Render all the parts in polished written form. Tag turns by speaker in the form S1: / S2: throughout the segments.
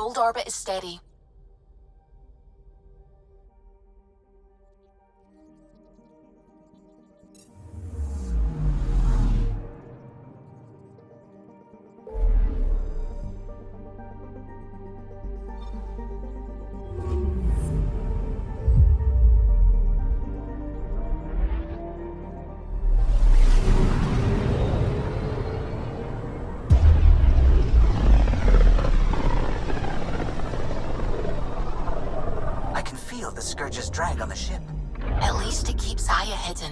S1: Hold orbit is steady.
S2: The Scourge's drag on the ship.
S1: At least it keeps Aya hidden.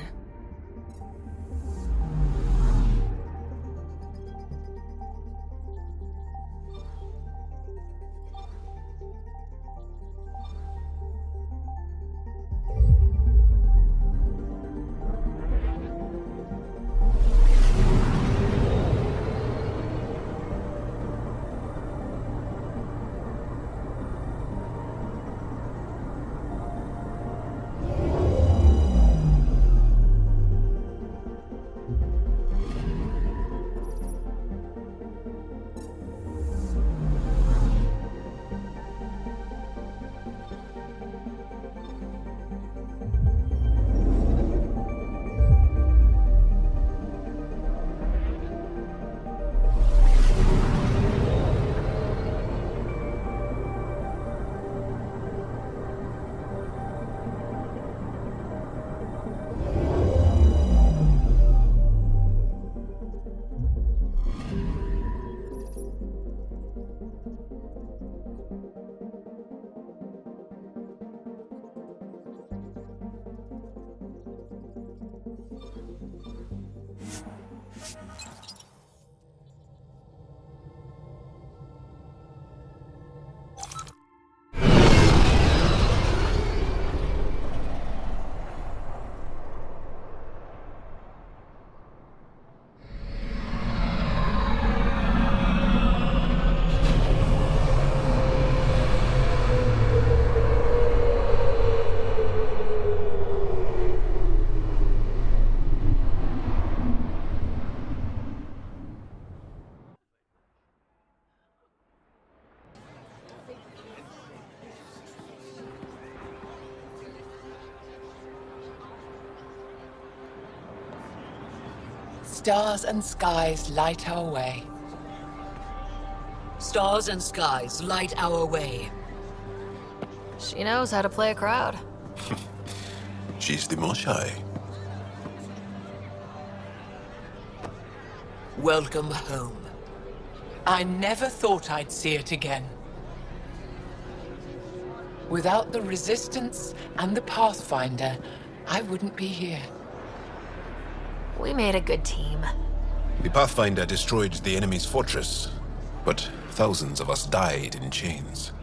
S3: Stars and skies light our way.
S4: Stars and skies light our way.
S5: She knows how to play a crowd.
S6: She's the most shy.
S4: Welcome home.
S3: I never thought I'd see it again. Without the Resistance and the Pathfinder, I wouldn't be here.
S5: We made a good team.
S6: The Pathfinder destroyed the enemy's fortress, but thousands of us died in chains.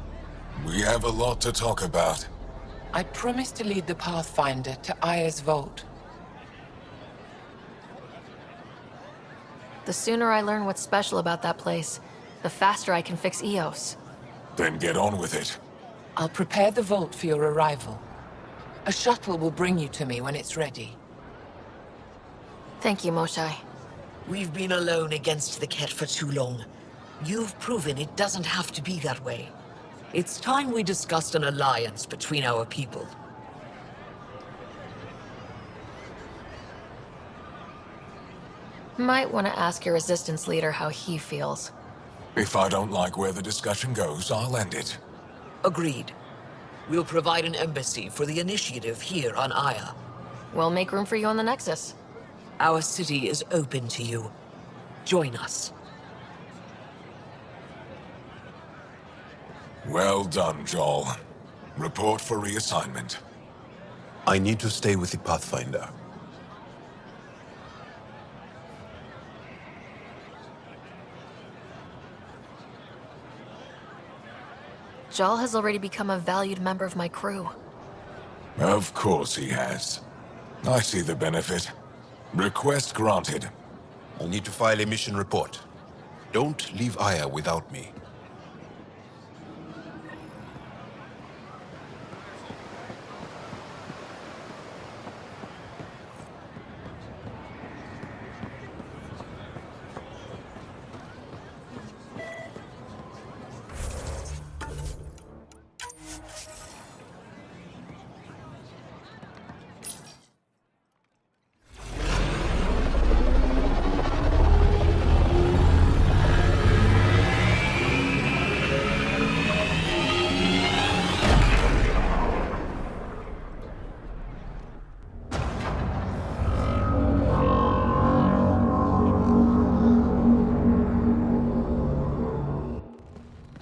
S7: We have a lot to talk about.
S3: I promised to lead the Pathfinder to Aya's vault.
S5: The sooner I learn what's special about that place, the faster I can fix Eos.
S7: Then get on with it.
S3: I'll prepare the vault for your arrival. A shuttle will bring you to me when it's ready.
S5: Thank you, Moshai.
S4: We've been alone against the Ket for too long. You've proven it doesn't have to be that way. It's time we discussed an alliance between our people.
S5: Might want to ask your Resistance leader how he feels.
S7: If I don't like where the discussion goes, I'll end it.
S4: Agreed. We'll provide an embassy for the initiative here on Aya.
S5: We'll make room for you on the Nexus.
S4: Our city is open to you. Join us.
S7: Well done, Joel. Report for reassignment.
S6: I need to stay with the Pathfinder.
S5: Jal has already become a valued member of my crew.
S7: Of course he has. I see the benefit. Request granted.
S6: I'll need to file a mission report. Don't leave Aya without me.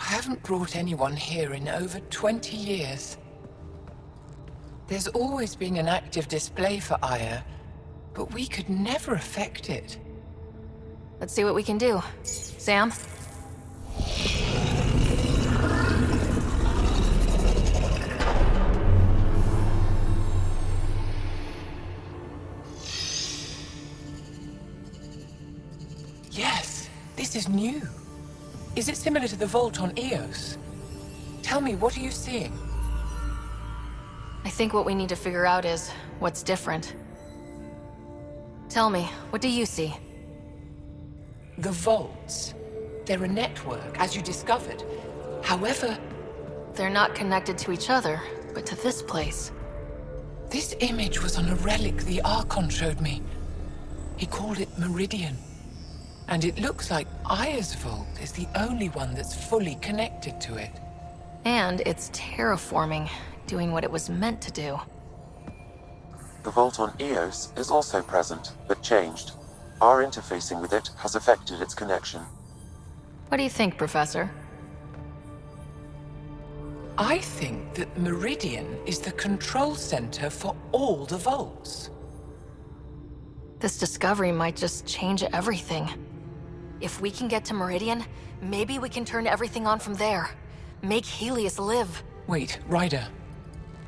S3: haven't brought anyone here in over 20 years. There's always been an active display for Aya, but we could never affect it.
S5: Let's see what we can do. Sam?
S3: Yes, this is new. Is it similar to the vault on Eos? Tell me, what are you seeing?
S5: I think what we need to figure out is what's different. Tell me, what do you see?
S3: The vaults. They're a network, as you discovered. However,
S5: They're not connected to each other, but to this place.
S3: this image was on a relic the Archon showed me. He called it Meridian. And it looks like Aya's vault is the only one that's fully connected to it.
S5: And it's terraforming, doing what it was meant to do.
S8: The vault on Eos is also present, but changed. Our interfacing with it has affected its connection.
S5: What do you think, Professor?
S3: I think that Meridian is the control center for all the vaults.
S5: This discovery might just change everything. If we can get to Meridian, maybe we can turn everything on from there. Make Helios live.
S3: Wait, Ryder.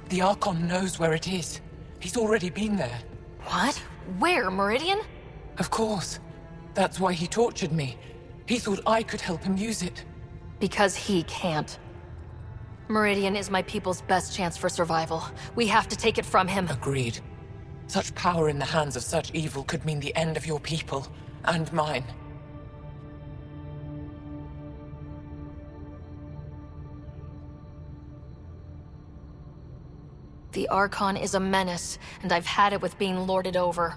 S3: The Archon knows where it is. He's already been there.
S5: What? Where, Meridian?
S3: Of course. That's why he tortured me. He thought I could help him use it.
S5: Because he can't. Meridian is my people's best chance for survival. We have to take it from him.
S3: Agreed. Such power in the hands of such evil could mean the end of your people, and mine.
S5: The Archon is a menace, and I've had it with being lorded over.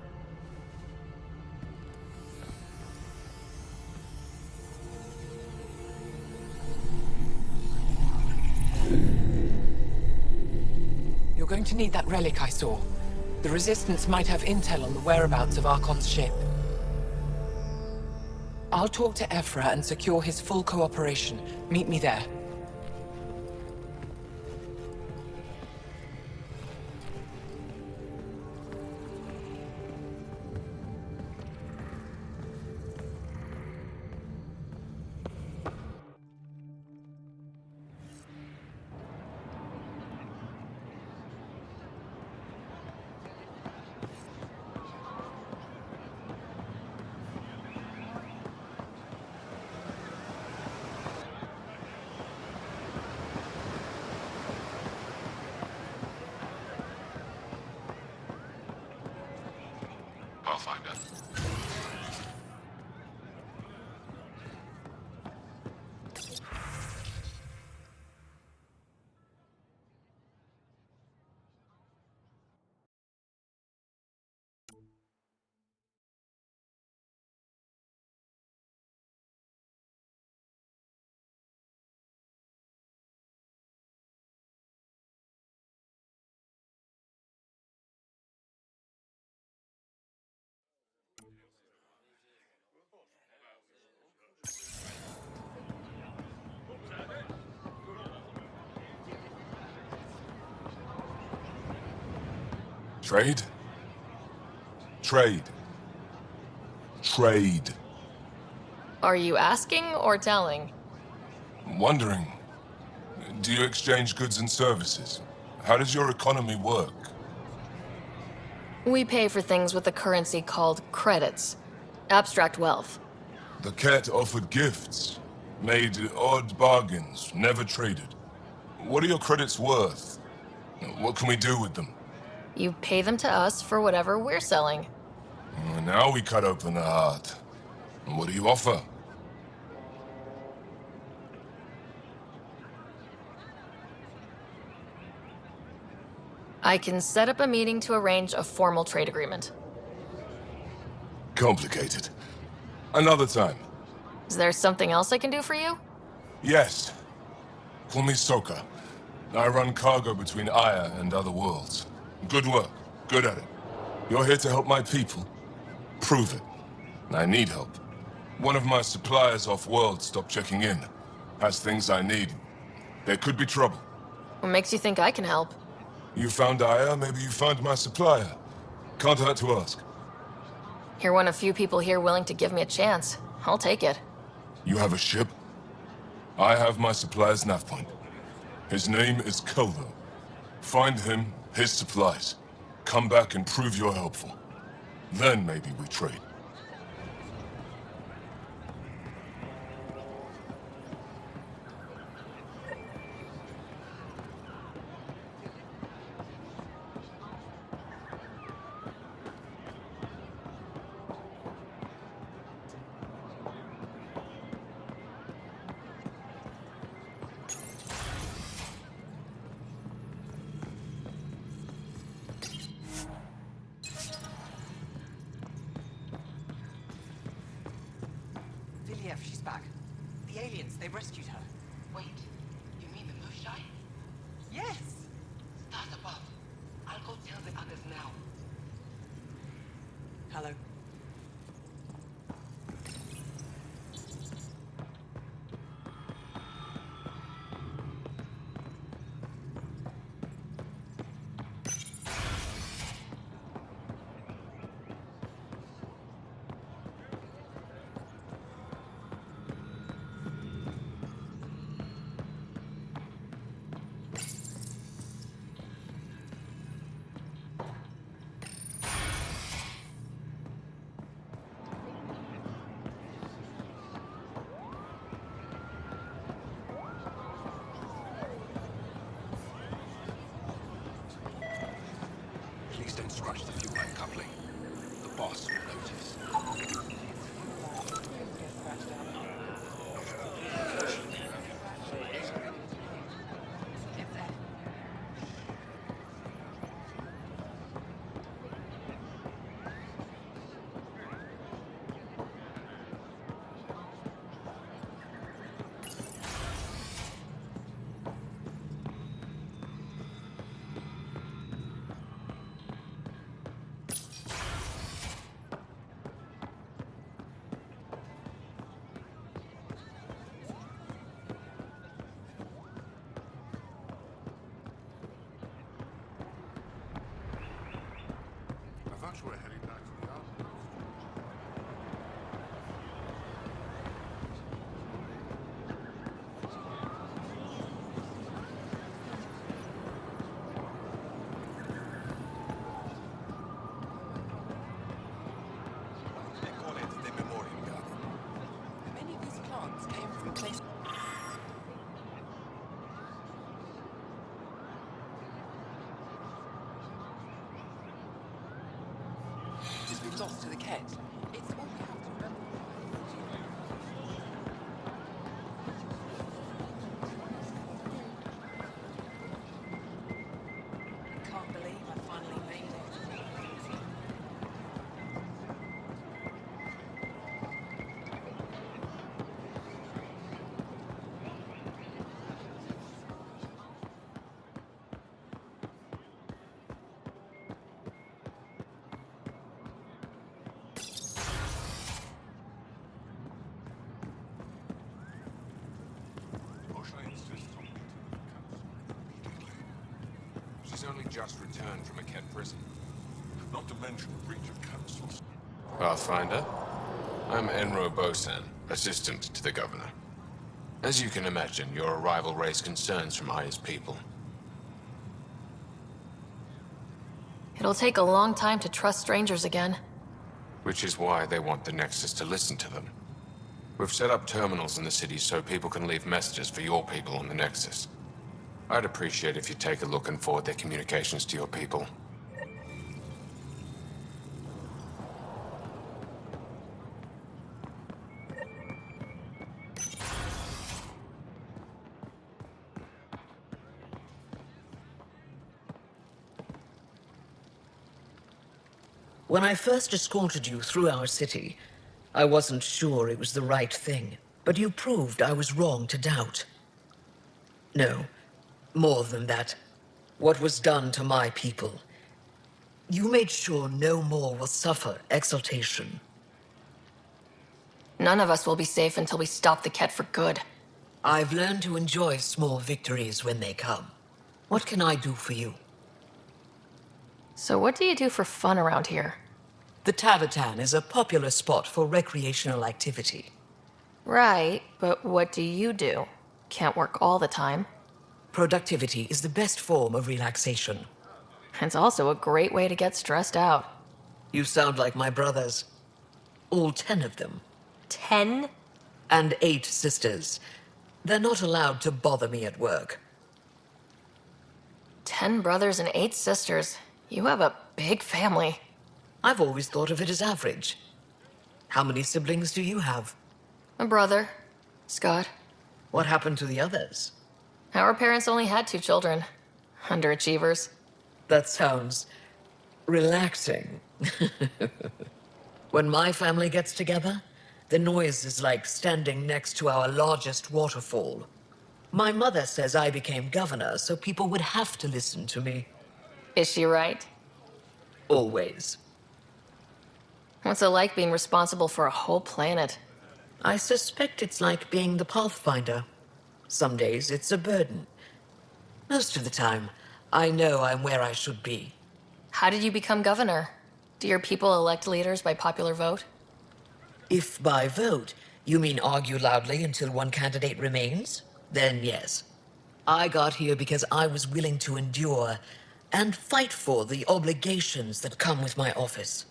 S3: You're going to need that relic I saw. The Resistance might have intel on the whereabouts of Archon's ship. I'll talk to Ephra and secure his full cooperation. Meet me there.
S6: Pathfinder.
S7: Trade? Trade. Trade.
S5: Are you asking or telling?
S7: Wondering, do you exchange goods and services? How does your economy work?
S5: We pay for things with a currency called credits. Abstract wealth.
S7: The Ket offered gifts, made odd bargains, never traded. What are your credits worth? What can we do with them?
S5: You pay them to us for whatever we're selling.
S7: Now we cut open the heart. What do you offer?
S5: I can set up a meeting to arrange a formal trade agreement.
S7: Complicated. Another time.
S5: Is there something else I can do for you?
S7: Yes. Call me Soka. I run cargo between Aya and other worlds. Good work. Good at it. You're here to help my people. Prove it. I need help. One of my suppliers off-world stopped checking in. has things I need. There could be trouble.
S5: What makes you think I can help?
S7: You found Aya, maybe you found my supplier. Can't hurt to ask.
S5: You're one of few people here willing to give me a chance. I'll take it.
S7: You have a ship? I have my supplier's nav point. His name is Keldo. Find him, his supplies. Come back and prove you're helpful. Then maybe we trade.
S9: She's back. The aliens, they rescued her.
S1: Wait, you mean the Mushai?
S9: Yes!
S1: Start above. I'll go tell the others now.
S9: Hello.
S6: Please don't scratch the fuel line coupling. The boss will notice. I thought you were heading back to the outpost. They call it the Memorial Garden.
S9: Many of these plants came from places. We've lost to the Ket. It's all we have to remember. I can't believe I finally made it.
S6: Moshe insists on meeting with the council immediately. She's only just returned from a Ket prison. Not to mention breach of council. Pathfinder, I'm Enro Bosan, assistant to the governor. As you can imagine, your arrival raised concerns from Aya's people.
S5: It'll take a long time to trust strangers again.
S6: Which is why they want the Nexus to listen to them. We've set up terminals in the city so people can leave messages for your people on the Nexus. I'd appreciate if you take a look and forward their communications to your people.
S4: When I first escorted you through our city, I wasn't sure it was the right thing, but you proved I was wrong to doubt. No, more than that. What was done to my people. You made sure no more will suffer exaltation.
S5: None of us will be safe until we stop the Ket for good.
S4: I've learned to enjoy small victories when they come. What can I do for you?
S5: So what do you do for fun around here?
S4: The Tavatan is a popular spot for recreational activity.
S5: Right, but what do you do? Can't work all the time.
S4: Productivity is the best form of relaxation.
S5: It's also a great way to get stressed out.
S4: You sound like my brothers. All 10 of them.
S5: 10?
S4: And 8 sisters. They're not allowed to bother me at work.
S5: 10 brothers and 8 sisters. You have a big family.
S4: I've always thought of it as average. How many siblings do you have?
S5: A brother, Scott.
S4: What happened to the others?
S5: Our parents only had 2 children. Underachievers.
S4: That sounds relaxing. When my family gets together, the noise is like standing next to our largest waterfall. My mother says I became governor, so people would have to listen to me.
S5: Is she right?
S4: Always.
S5: What's it like being responsible for a whole planet?
S4: I suspect it's like being the Pathfinder. Some days it's a burden. Most of the time, I know I'm where I should be.
S5: How did you become governor? Do your people elect leaders by popular vote?
S4: If by vote you mean argue loudly until one candidate remains, then yes. I got here because I was willing to endure and fight for the obligations that come with my office.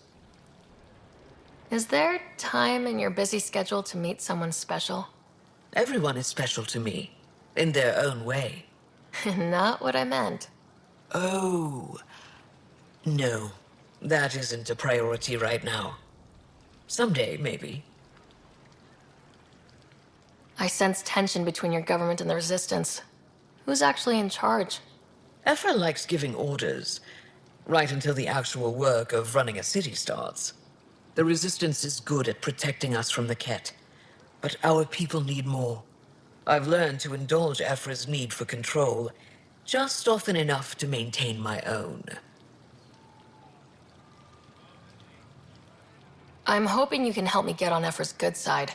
S5: Is there time in your busy schedule to meet someone special?
S4: Everyone is special to me, in their own way.
S5: Not what I meant.
S4: Oh, no, that isn't a priority right now. Someday, maybe.
S5: I sense tension between your government and the Resistance. Who's actually in charge?
S4: Ephra likes giving orders, right until the actual work of running a city starts. The Resistance is good at protecting us from the Ket, but our people need more. I've learned to indulge Ephra's need for control, just often enough to maintain my own.
S5: I'm hoping you can help me get on Ephra's good side.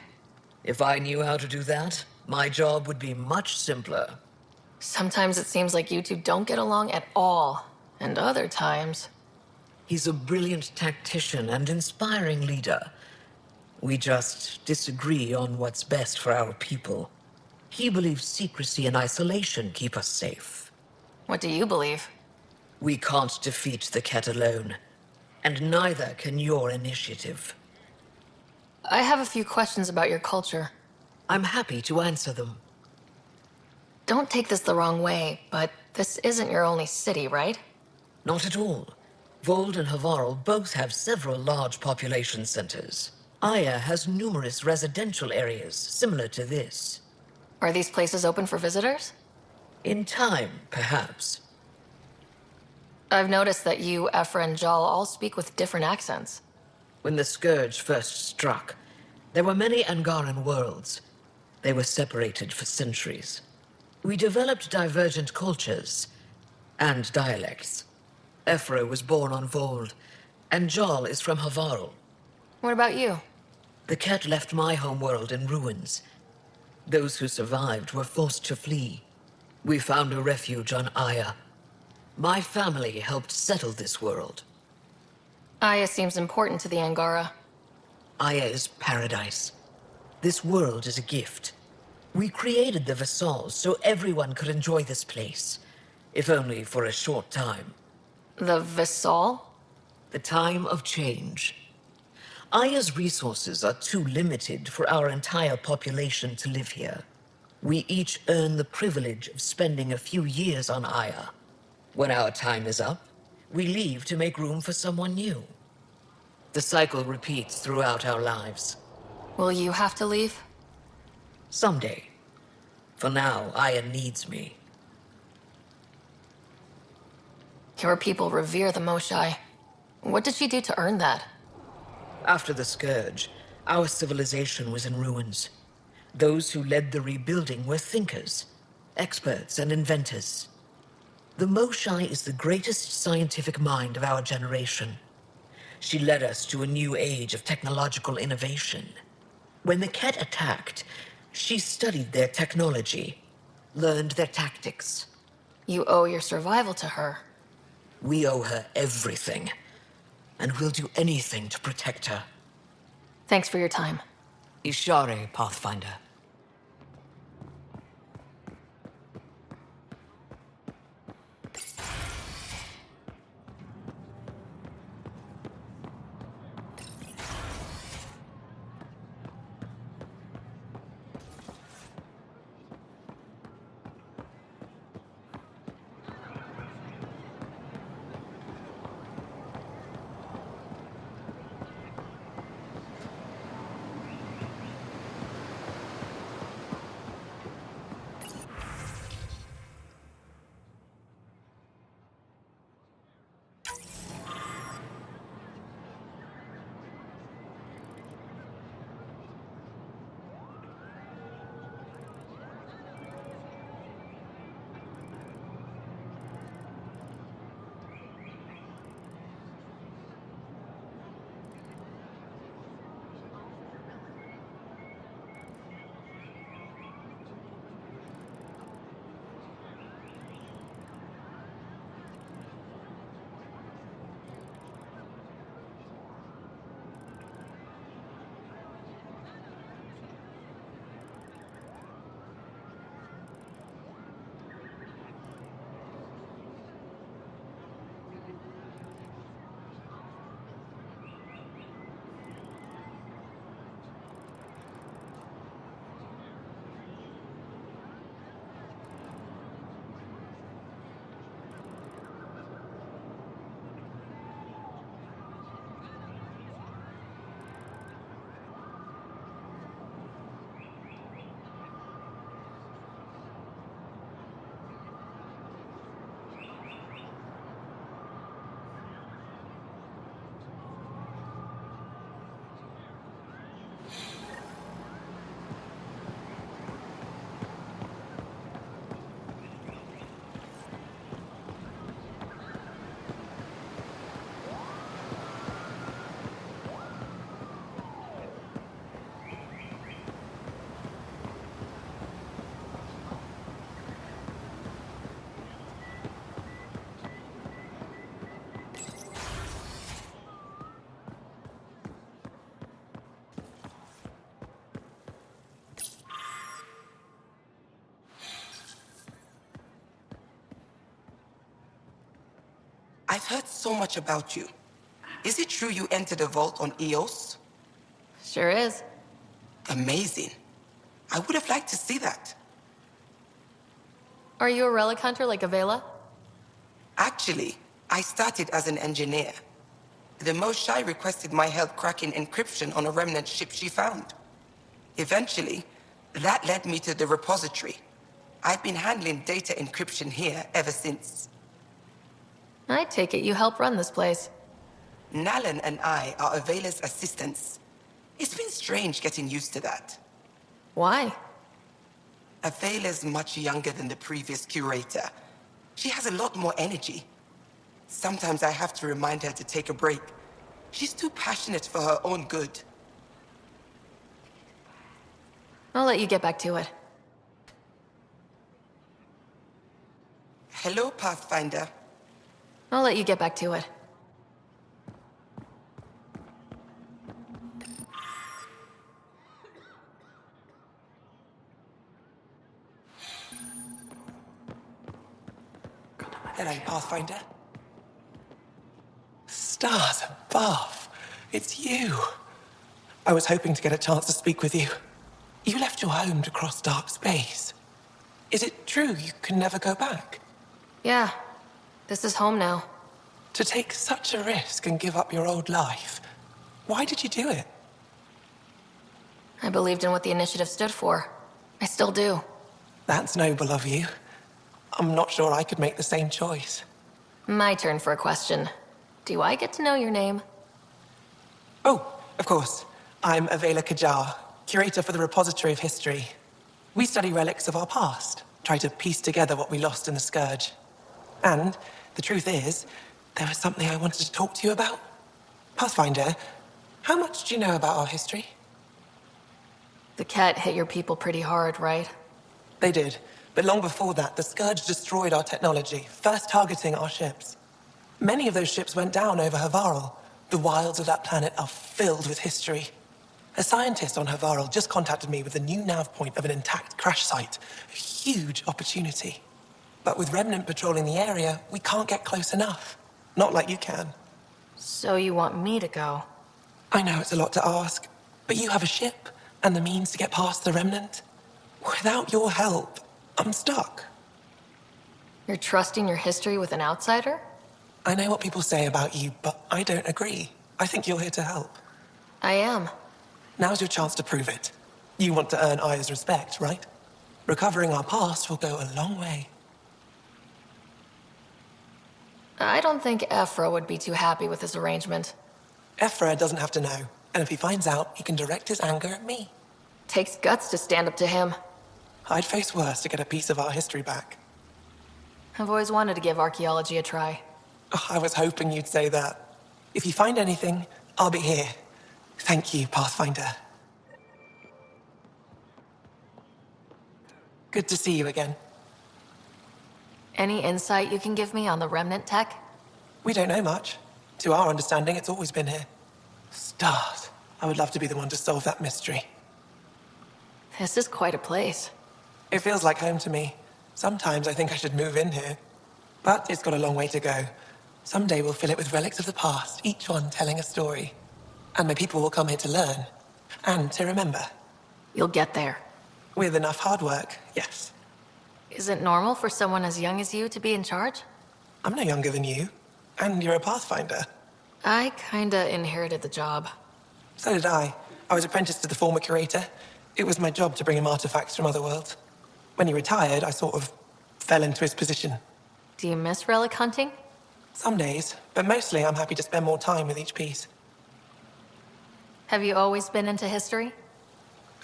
S4: If I knew how to do that, my job would be much simpler.
S5: Sometimes it seems like you two don't get along at all, and other times...
S4: He's a brilliant tactician and inspiring leader. We just disagree on what's best for our people. He believes secrecy and isolation keep us safe.
S5: What do you believe?
S4: We can't defeat the Ket alone, and neither can your initiative.
S5: I have a few questions about your culture.
S4: I'm happy to answer them.
S5: Don't take this the wrong way, but this isn't your only city, right?
S4: Not at all. Vold and Havarl both have several large population centers. Aya has numerous residential areas similar to this.
S5: Are these places open for visitors?
S4: In time, perhaps.
S5: I've noticed that you, Ephra, and Jal all speak with different accents.
S4: When the Scourge first struck, there were many Angaran worlds. They were separated for centuries. We developed divergent cultures and dialects. Ephra was born on Vold, and Jal is from Havarl.
S5: What about you?
S4: The Ket left my homeworld in ruins. Those who survived were forced to flee. We found a refuge on Aya. My family helped settle this world.
S5: Aya seems important to the Angara.
S4: Aya is paradise. This world is a gift. We created the Vassals so everyone could enjoy this place, if only for a short time.
S5: The Vassal?
S4: The time of change. Aya's resources are too limited for our entire population to live here. We each earn the privilege of spending a few years on Aya. When our time is up, we leave to make room for someone new. The cycle repeats throughout our lives.
S5: Will you have to leave?
S4: Someday. For now, Aya needs me.
S5: Your people revere the Moshai. What did she do to earn that?
S4: After the Scourge, our civilization was in ruins. Those who led the rebuilding were thinkers, experts, and inventors. The Moshai is the greatest scientific mind of our generation. She led us to a new age of technological innovation. When the Ket attacked, She studied their technology, learned their tactics.
S5: You owe your survival to her.
S4: We owe her everything, and we'll do anything to protect her.
S5: Thanks for your time.
S4: Ishare, Pathfinder.
S9: I've heard so much about you. Is it true you entered a vault on Eos?
S5: Sure is.
S9: Amazing. I would have liked to see that.
S5: Are you a relic hunter like Avela?
S9: Actually, I started as an engineer. The Moshai requested my help cracking encryption on a remnant ship she found. Eventually, that led me to the repository. I've been handling data encryption here ever since.
S5: I take it you help run this place.
S9: Nalan and I are Avela's assistants. It's been strange getting used to that.
S5: Why?
S9: Avela's much younger than the previous curator. She has a lot more energy. Sometimes I have to remind her to take a break. She's too passionate for her own good.
S5: I'll let you get back to it.
S9: Hello, Pathfinder.
S5: I'll let you get back to it.
S9: Hello, Pathfinder.
S10: Stars above. It's you. I was hoping to get a chance to speak with you. You left your home to cross dark space. Is it true you can never go back?
S5: Yeah. This is home now.
S10: To take such a risk and give up your old life, why did you do it?
S5: I believed in what the initiative stood for. I still do.
S10: That's noble of you. I'm not sure I could make the same choice.
S5: My turn for a question. Do I get to know your name?
S10: Oh, of course. I'm Avela Kajar, curator for the Repository of History. We study relics of our past, try to piece together what we lost in the Scourge. And the truth is, there was something I wanted to talk to you about. Pathfinder, how much do you know about our history?
S5: The Ket hit your people pretty hard, right?
S10: They did. But long before that, the Scourge destroyed our technology, first targeting our ships. Many of those ships went down over Havarl. The wilds of that planet are filled with history. A scientist on Havarl just contacted me with the new nav point of an intact crash site. A huge opportunity. But with Remnant patrolling the area, we can't get close enough. Not like you can.
S5: So you want me to go?
S10: I know it's a lot to ask, but you have a ship and the means to get past the Remnant. Without your help, I'm stuck.
S5: You're trusting your history with an outsider?
S10: I know what people say about you, but I don't agree. I think you're here to help.
S5: I am.
S10: Now's your chance to prove it. You want to earn Aya's respect, right? Recovering our past will go a long way.
S5: I don't think Ephra would be too happy with this arrangement.
S10: Ephra doesn't have to know, and if he finds out, he can direct his anger at me.
S5: Takes guts to stand up to him.
S10: I'd face worse to get a piece of our history back.
S5: I've always wanted to give archaeology a try.
S10: Oh, I was hoping you'd say that. If you find anything, I'll be here. Thank you, Pathfinder. Good to see you again.
S5: Any insight you can give me on the Remnant tech?
S10: We don't know much. To our understanding, it's always been here. Stars. I would love to be the one to solve that mystery.
S5: This is quite a place.
S10: It feels like home to me. Sometimes I think I should move in here. But it's got a long way to go. Someday we'll fill it with relics of the past, each one telling a story. And my people will come here to learn. And to remember.
S5: You'll get there.
S10: With enough hard work, yes.
S5: Is it normal for someone as young as you to be in charge?
S10: I'm no younger than you. And you're a Pathfinder.
S5: I kinda inherited the job.
S10: So did I. I was apprenticed to the former curator. It was my job to bring him artifacts from other worlds. When he retired, I sort of fell into his position.
S5: Do you miss relic hunting?
S10: Some days, but mostly I'm happy to spend more time with each piece.
S5: Have you always been into history?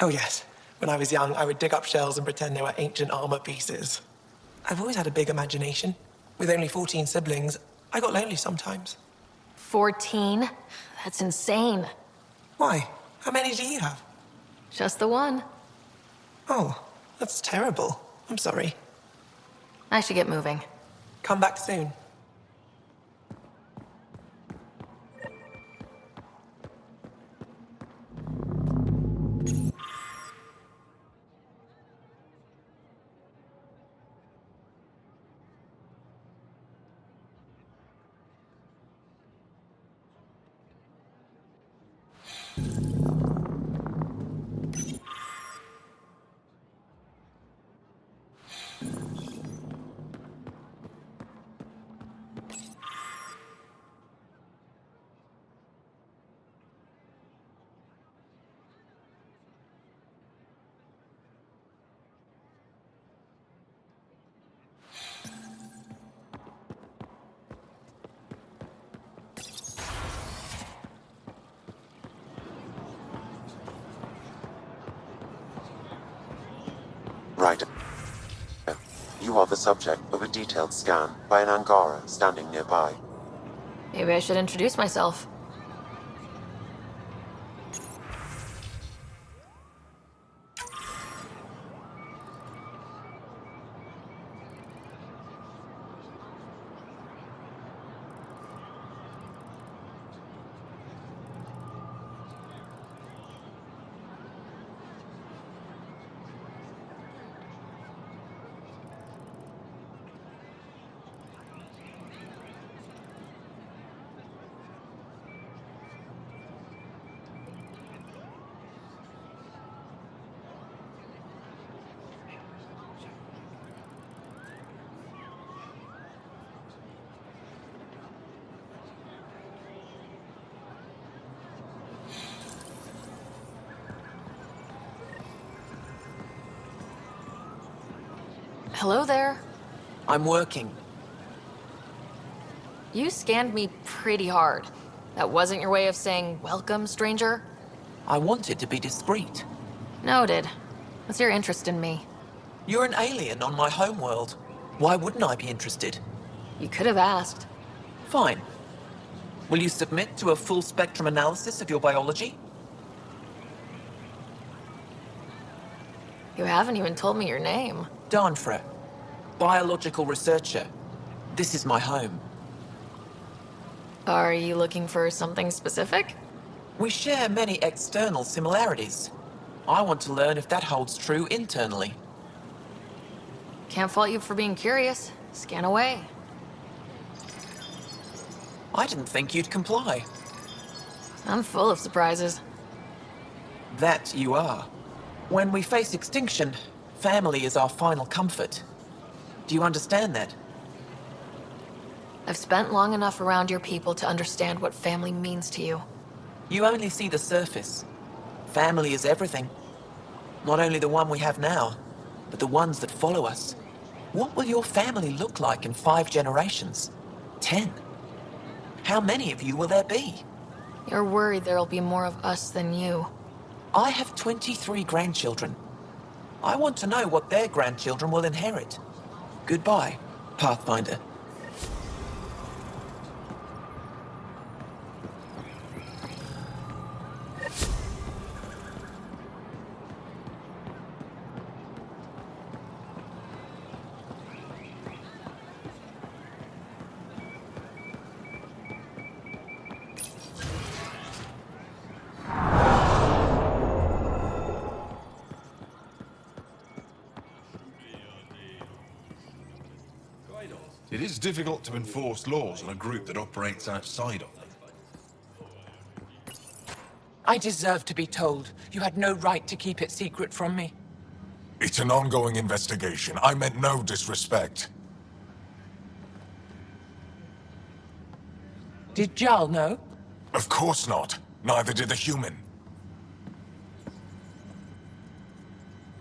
S10: Oh yes. When I was young, I would dig up shells and pretend they were ancient armor pieces. I've always had a big imagination. With only 14 siblings, I got lonely sometimes.
S5: 14? That's insane.
S10: Why? How many do you have?
S5: Just the one.
S10: Oh, that's terrible. I'm sorry.
S5: I should get moving.
S10: Come back soon.
S8: Right. You are the subject of a detailed scan by an Angara standing nearby.
S5: Maybe I should introduce myself. Hello there.
S11: I'm working.
S5: You scanned me pretty hard. That wasn't your way of saying, welcome, stranger?
S11: I wanted to be discreet.
S5: Noted. What's your interest in me?
S11: You're an alien on my homeworld. Why wouldn't I be interested?
S5: You could have asked.
S11: Fine. Will you submit to a full spectrum analysis of your biology?
S5: You haven't even told me your name.
S11: Darnfra, biological researcher. This is my home.
S5: Are you looking for something specific?
S11: We share many external similarities. I want to learn if that holds true internally.
S5: Can't fault you for being curious. Scan away.
S11: I didn't think you'd comply.
S5: I'm full of surprises.
S11: That you are. When we face extinction, family is our final comfort. Do you understand that?
S5: I've spent long enough around your people to understand what family means to you.
S11: You only see the surface. Family is everything. Not only the one we have now, but the ones that follow us. What will your family look like in 5 generations? 10? How many of you will there be?
S5: You're worried there'll be more of us than you.
S11: I have 23 grandchildren. I want to know what their grandchildren will inherit. Goodbye, Pathfinder.
S12: It is difficult to enforce laws on a group that operates outside of them.
S3: I deserve to be told. You had no right to keep it secret from me.
S7: It's an ongoing investigation. I meant no disrespect.
S3: Did Jarl know?
S7: Of course not. Neither did the human.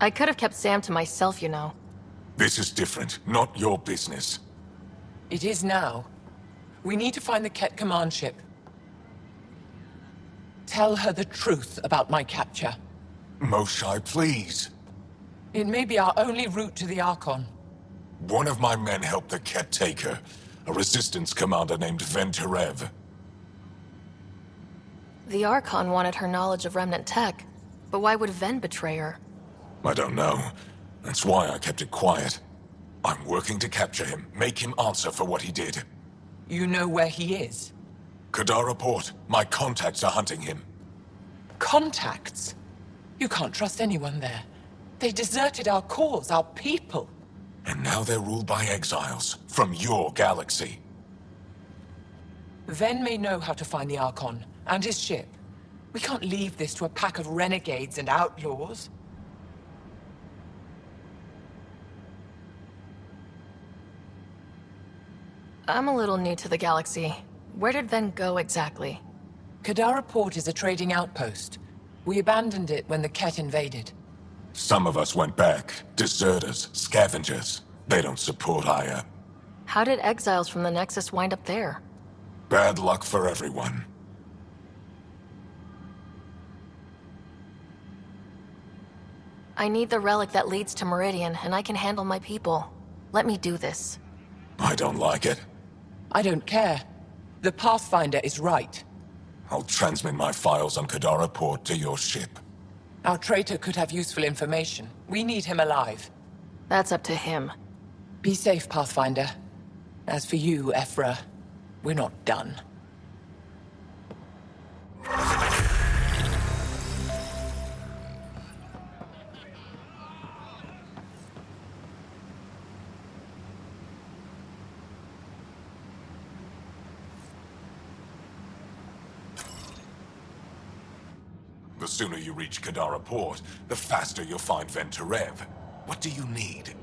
S5: I could have kept Sam to myself, you know.
S7: This is different. Not your business.
S3: It is now. We need to find the Ket command ship. Tell her the truth about my capture.
S7: Moshai, please.
S3: It may be our only route to the Archon.
S7: One of my men helped the Ket take her. A resistance commander named Venturev.
S5: The Archon wanted her knowledge of Remnant tech, but why would Ven betray her?
S7: I don't know. That's why I kept it quiet. I'm working to capture him, make him answer for what he did.
S3: You know where he is?
S7: Kadara Port. My contacts are hunting him.
S3: Contacts? You can't trust anyone there. They deserted our cause, our people.
S7: And now they're ruled by exiles from your galaxy.
S3: Ven may know how to find the Archon and his ship. We can't leave this to a pack of renegades and outlaws.
S5: I'm a little new to the galaxy. Where did Ven go exactly?
S3: Kadara Port is a trading outpost. We abandoned it when the Ket invaded.
S7: Some of us went back. Deserters, scavengers. They don't support Aya.
S5: How did exiles from the Nexus wind up there?
S7: Bad luck for everyone.
S5: I need the relic that leads to Meridian, and I can handle my people. Let me do this.
S7: I don't like it.
S3: I don't care. The Pathfinder is right.
S7: I'll transmit my files on Kadara Port to your ship.
S3: Our traitor could have useful information. We need him alive.
S5: That's up to him.
S3: Be safe, Pathfinder. As for you, Ephra, we're not done.
S7: The sooner you reach Kadara Port, the faster you'll find Venturev. What do you need?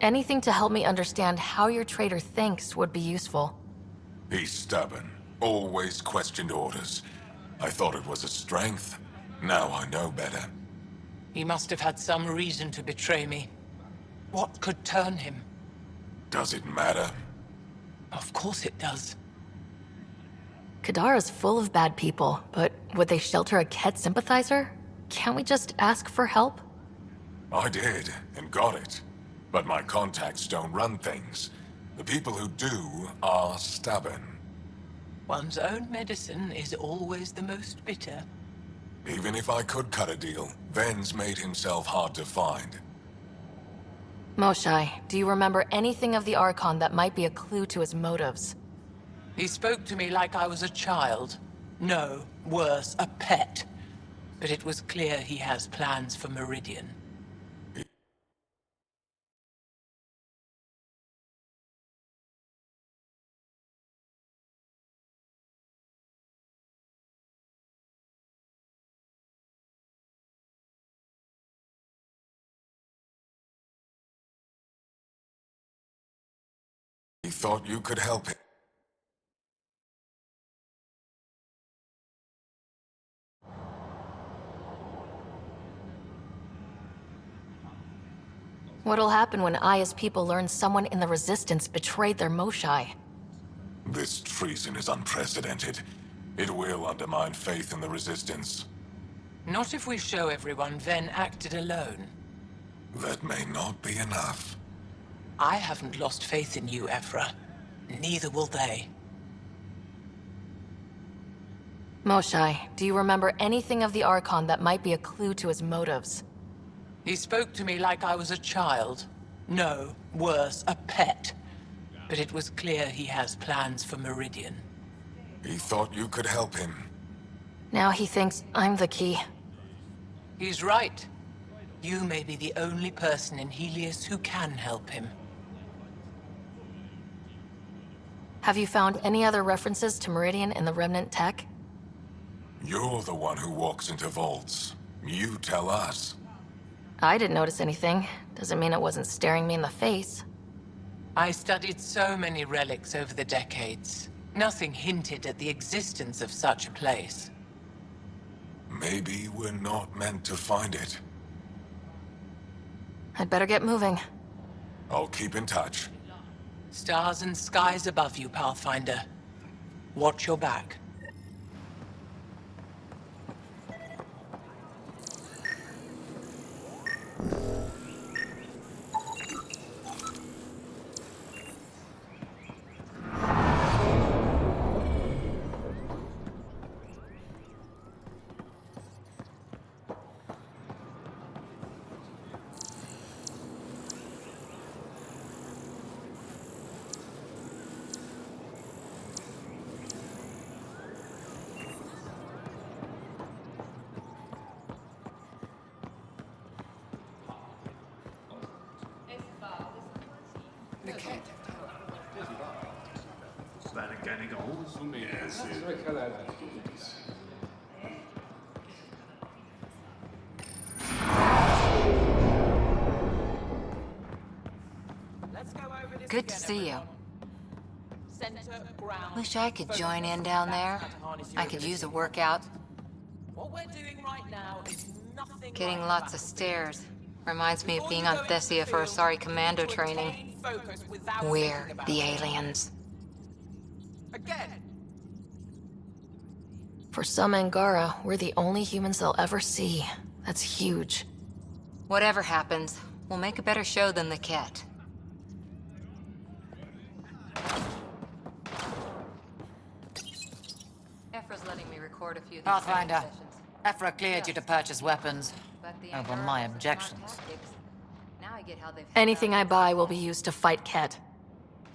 S5: Anything to help me understand how your traitor thinks would be useful.
S7: He's stubborn. Always questioned orders. I thought it was a strength. Now I know better.
S3: He must have had some reason to betray me. What could turn him?
S7: Does it matter?
S3: Of course it does.
S5: Kadara's full of bad people, but would they shelter a Ket sympathizer? Can't we just ask for help?
S7: I did, and got it. But my contacts don't run things. The people who do are stubborn.
S3: One's own medicine is always the most bitter.
S7: Even if I could cut a deal, Ven's made himself hard to find.
S5: Moshai, do you remember anything of the Archon that might be a clue to his motives?
S3: He spoke to me like I was a child. No, worse, a pet. But it was clear he has plans for Meridian.
S7: He thought you could help him.
S5: What'll happen when Aya's people learn someone in the Resistance betrayed their Moshai?
S7: This treason is unprecedented. It will undermine faith in the Resistance.
S3: Not if we show everyone Ven acted alone.
S7: That may not be enough.
S3: I haven't lost faith in you, Evra. Neither will they.
S5: Moshai, do you remember anything of the Archon that might be a clue to his motives?
S3: He spoke to me like I was a child. No, worse, a pet. But it was clear he has plans for Meridian.
S7: He thought you could help him.
S5: Now he thinks I'm the key.
S3: He's right. You may be the only person in Helios who can help him.
S5: Have you found any other references to Meridian in the Remnant tech?
S7: You're the one who walks into vaults. You tell us.
S5: I didn't notice anything. Doesn't mean it wasn't staring me in the face.
S3: I studied so many relics over the decades. Nothing hinted at the existence of such a place.
S7: Maybe we're not meant to find it.
S5: I'd better get moving.
S7: I'll keep in touch.
S3: Stars and skies above you, Pathfinder. Watch your back.
S13: Good to see you. Wish I could join in down there. I could use a workout. Getting lots of stares. Reminds me of being on Thessia for Asari commando training. We're the aliens.
S5: For some Angara, we're the only humans they'll ever see. That's huge.
S13: Whatever happens, we'll make a better show than the Ket. Ephra's letting me record a few of these
S14: Pathfinder,
S13: training sessions.
S14: Ephra cleared you to purchase weapons.
S13: But the
S14: Over
S13: Angara
S14: my
S13: don't have
S14: objections.
S13: tactics. Now I get how they've
S5: Anything I buy will be used to fight Ket.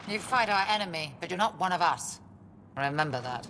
S14: You fight our enemy, but you're not one of us. Remember that.